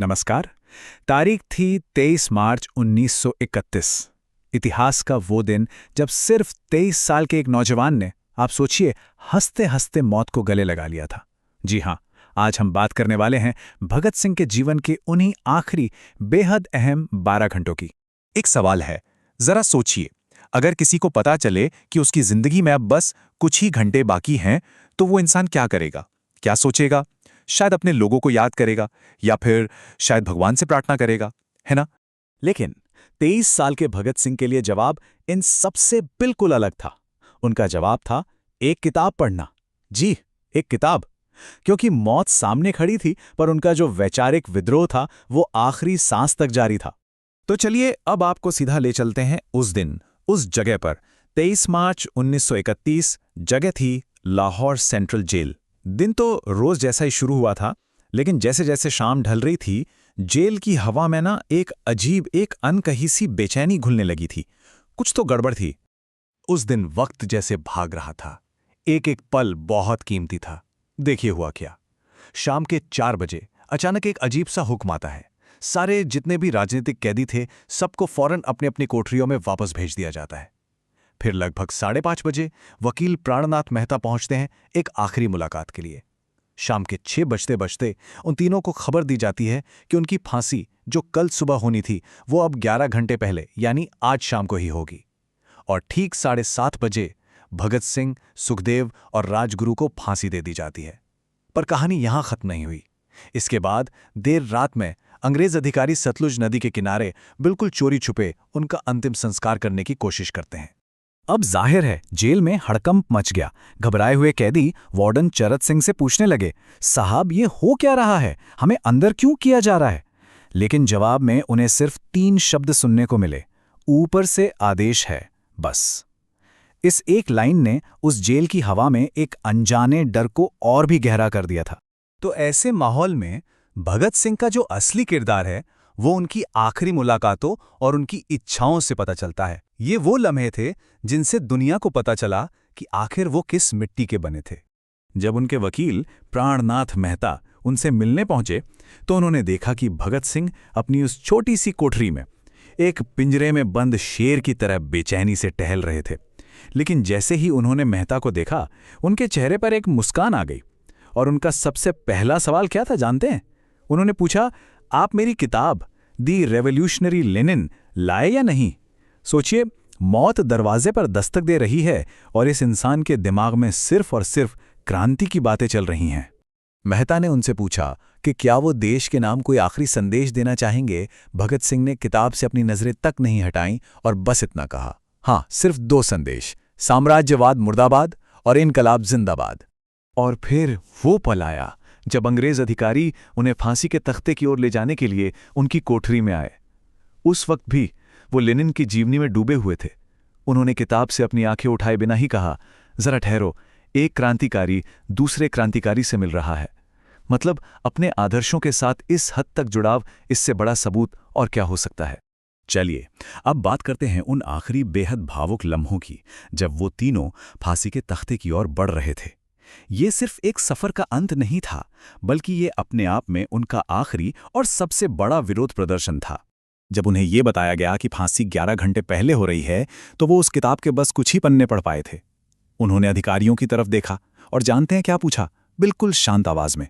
नमस्कार। तारीख थी 23 मार्च 1931। इतिहास का वो दिन जब सिर्फ 23 साल के एक नौजवान ने, आप सोचिए, हंसते हंसते मौत को गले लगा लिया था। जी हाँ, आज हम बात करने वाले हैं भगत सिंह के जीवन के उन्हीं आखिरी बेहद अहम 12 घंटों की। एक सवाल है, जरा सोचिए, अगर किसी को पता चले कि उसकी जिंदगी में अब बस कुछ ही घंटे बाकी हैं, तो वो इंसान क्या करेगा, क्या सोचेगा? शायद अपने लोगों को याद करेगा या फिर शायद भगवान से प्रार्थना करेगा, है ना? लेकिन 23 साल के भगत सिंह के लिए जवाब इन सबसे बिल्कुल अलग था। उनका जवाब था एक किताब पढ़ना। जी, एक किताब। क्योंकि मौत सामने खड़ी थी, पर उनका जो वैचारिक विद्रोह था वो आखिरी सांस तक जारी था। तो चलिए अब आपको सीधा ले चलते हैं उस दिन, उस जगह पर। 23 मार्च 1931, जगह थी लाहौर सेंट्रल जेल। दिन तो रोज जैसा ही शुरू हुआ था, लेकिन जैसे जैसे शाम ढल रही थी, जेल की हवा में ना एक अजीब, एक अनकही सी बेचैनी घुलने लगी थी। कुछ तो गड़बड़ थी। उस दिन वक्त जैसे भाग रहा था। एक एक पल बहुत कीमती था। देखिए हुआ क्या। शाम के 4 बजे अचानक एक अजीब सा हुक्म आता है। सारे जितने भी राजनीतिक कैदी थे, सबको फौरन अपने अपनी कोठरियों में वापस भेज दिया जाता है। फिर लगभग 5:30 बजे वकील प्राणनाथ मेहता पहुंचते हैं एक आखिरी मुलाकात के लिए। शाम के 6 बजते बजते उन तीनों को खबर दी जाती है कि उनकी फांसी जो कल सुबह होनी थी, वो अब 11 घंटे पहले यानी आज शाम को ही होगी। और ठीक 7:30 बजे भगत सिंह, सुखदेव और राजगुरु को फांसी दे दी जाती है। पर कहानी यहां खत्म नहीं हुई। इसके बाद देर रात में अंग्रेज अधिकारी सतलुज नदी के किनारे बिल्कुल चोरी छुपे उनका अंतिम संस्कार करने की कोशिश करते हैं। अब जाहिर है जेल में हड़कंप मच गया। घबराए हुए कैदी वार्डन चरत सिंह से पूछने लगे, साहब ये हो क्या रहा है, हमें अंदर क्यों किया जा रहा है? लेकिन जवाब में उन्हें सिर्फ 3 शब्द सुनने को मिले, ऊपर से आदेश है, बस। इस एक लाइन ने उस जेल की हवा में एक अनजाने डर को और भी गहरा कर दिया था। तो ऐसे माहौल में भगत सिंह का जो असली किरदार है, वो उनकी आखिरी मुलाकातों और उनकी इच्छाओं से पता चलता है। ये वो लम्हे थे जिनसे दुनिया को पता चला कि आखिर वो किस मिट्टी के बने थे। जब उनके वकील प्राणनाथ मेहता उनसे मिलने पहुंचे, तो उन्होंने देखा कि भगत सिंह अपनी उस छोटी सी कोठरी में एक पिंजरे में बंद शेर की तरह बेचैनी से टहल रहे थे। लेकिन जैसे ही उन्होंने मेहता को देखा, उनके चेहरे पर एक मुस्कान आ गई। और उनका सबसे पहला सवाल क्या था जानते हैं? उन्होंने पूछा, आप मेरी किताब दी रेवोल्यूशनरी लेनिन लाए या नहीं? सोचिए, मौत दरवाजे पर दस्तक दे रही है और इस इंसान के दिमाग में सिर्फ और सिर्फ क्रांति की बातें चल रही हैं। मेहता ने उनसे पूछा कि क्या वो देश के नाम कोई आखिरी संदेश देना चाहेंगे। भगत सिंह ने किताब से अपनी नजरें तक नहीं हटाईं और बस इतना कहा, हाँ, सिर्फ 2 संदेश, साम्राज्यवाद मुर्दाबाद और इनकलाब जिंदाबाद। और फिर वो पल आया जब अंग्रेज अधिकारी उन्हें फांसी के तख्ते की ओर ले जाने के लिए उनकी कोठरी में आए। उस वक्त भी वो लेनिन की जीवनी में डूबे हुए थे। उन्होंने किताब से अपनी आंखें उठाए बिना ही कहा, जरा ठहरो, एक क्रांतिकारी दूसरे क्रांतिकारी से मिल रहा है। मतलब अपने आदर्शों के साथ इस हद तक जुड़ाव, इससे बड़ा सबूत और क्या हो सकता है? चलिए अब बात करते हैं उन आखिरी बेहद भावुक लम्हों की, जब वो तीनों फांसी के तख्ते की ओर बढ़ रहे थे। ये सिर्फ एक सफर का अंत नहीं था, बल्कि ये अपने आप में उनका आखिरी और सबसे बड़ा विरोध प्रदर्शन था। जब उन्हें यह बताया गया कि फांसी 11 घंटे पहले हो रही है, तो वो उस किताब के बस कुछ ही पन्ने पढ़ पाए थे। उन्होंने अधिकारियों की तरफ देखा और जानते हैं क्या पूछा? बिल्कुल शांत आवाज में,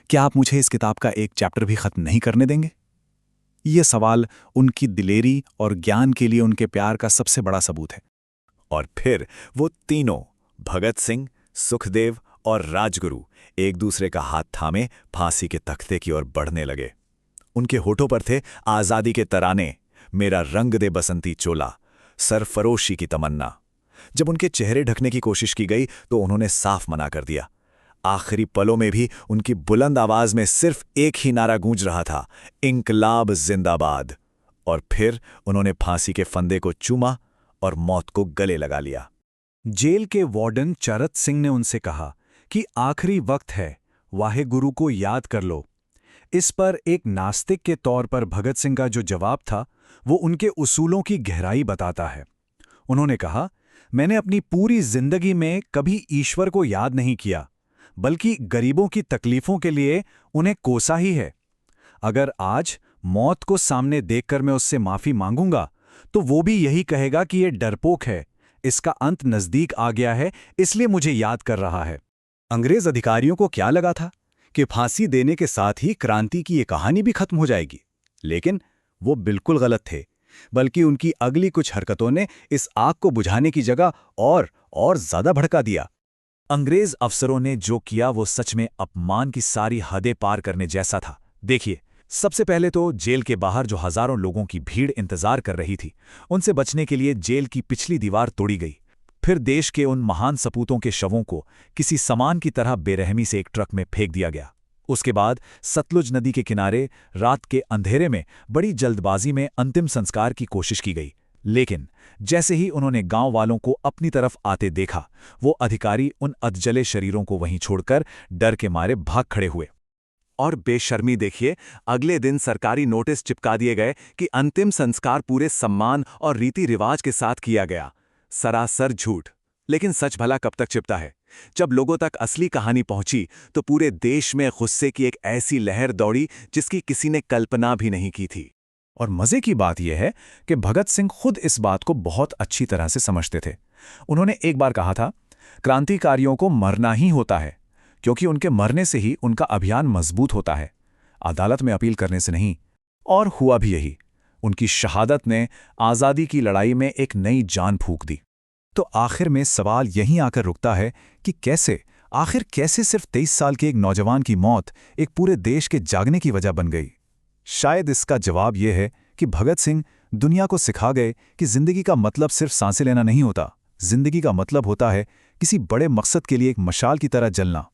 क्या आप मुझे इस किताब का एक चैप्टर भी खत्म नहीं करने देंगे? यह सवाल उनकी दिलेरी और ज्ञान के लिए उनके प्यार का सबसे बड़ा सबूत है। और फिर वो तीनों, भगत सिंह, सुखदेव और राजगुरु, एक दूसरे का हाथ थामे फांसी के तख्ते की ओर बढ़ने लगे। उनके होठों पर थे आजादी के तराने, मेरा रंग दे बसंती चोला, सरफरोशी की तमन्ना। जब उनके चेहरे ढकने की कोशिश की गई, तो उन्होंने साफ मना कर दिया। आखिरी पलों में भी उनकी बुलंद आवाज में सिर्फ एक ही नारा गूंज रहा था, इंकलाब जिंदाबाद। और फिर उन्होंने फांसी के फंदे को चूमा और मौत को गले लगा लिया। जेल के वार्डन चरत सिंह ने उनसे कहा कि आखिरी वक्त है, वाहे गुरु को याद कर लो। इस पर एक नास्तिक के तौर पर भगत सिंह का जो जवाब था, वो उनके उसूलों की गहराई बताता है। उन्होंने कहा, मैंने अपनी पूरी जिंदगी में कभी ईश्वर को याद नहीं किया, बल्कि गरीबों की तकलीफों के लिए उन्हें कोसा ही है। अगर आज मौत को सामने देखकर मैं उससे माफी मांगूंगा तो वो भी यही कहेगा कि ये डरपोक है, इसका अंत नजदीक आ गया है, इसलिए मुझे याद कर रहा है। अंग्रेज अधिकारियों को क्या लगा था कि फांसी देने के साथ ही क्रांति की ये कहानी भी खत्म हो जाएगी, लेकिन वो बिल्कुल गलत थे। बल्कि उनकी अगली कुछ हरकतों ने इस आग को बुझाने की जगह और ज्यादा भड़का दिया। अंग्रेज अफसरों ने जो किया वो सच में अपमान की सारी हदें पार करने जैसा था। देखिए, सबसे पहले तो जेल के बाहर जो हजारों लोगों की भीड़ इंतजार कर रही थी, उनसे बचने के लिए जेल की पिछली दीवार तोड़ी गई। फिर देश के उन महान सपूतों के शवों को किसी सामान की तरह बेरहमी से एक ट्रक में फेंक दिया गया। उसके बाद सतलुज नदी के किनारे रात के अंधेरे में बड़ी जल्दबाजी में अंतिम संस्कार की कोशिश की गई। लेकिन जैसे ही उन्होंने गांव वालों को अपनी तरफ आते देखा, वो अधिकारी उन अधजले शरीरों को वहीं छोड़कर डर के मारे भाग खड़े हुए। और बेशर्मी देखिए, अगले दिन सरकारी नोटिस चिपका दिए गए कि अंतिम संस्कार पूरे सम्मान और रीति रिवाज के साथ किया गया। सरासर झूठ। लेकिन सच भला कब तक छिपता है? जब लोगों तक असली कहानी पहुंची तो पूरे देश में गुस्से की एक ऐसी लहर दौड़ी जिसकी किसी ने कल्पना भी नहीं की थी। और मजे की बात यह है कि भगत सिंह खुद इस बात को बहुत अच्छी तरह से समझते थे। उन्होंने एक बार कहा था, क्रांतिकारियों को मरना ही होता है, क्योंकि उनके मरने से ही उनका अभियान मजबूत होता है, अदालत में अपील करने से नहीं। और हुआ भी यही। उनकी शहादत ने आज़ादी की लड़ाई में एक नई जान फूंक दी। तो आखिर में सवाल यहीं आकर रुकता है कि आखिर कैसे सिर्फ 23 साल के एक नौजवान की मौत एक पूरे देश के जागने की वजह बन गई? शायद इसका जवाब यह है कि भगत सिंह दुनिया को सिखा गए कि जिंदगी का मतलब सिर्फ सांसें लेना नहीं होता। जिंदगी का मतलब होता है किसी बड़े मकसद के लिए एक मशाल की तरह जलना।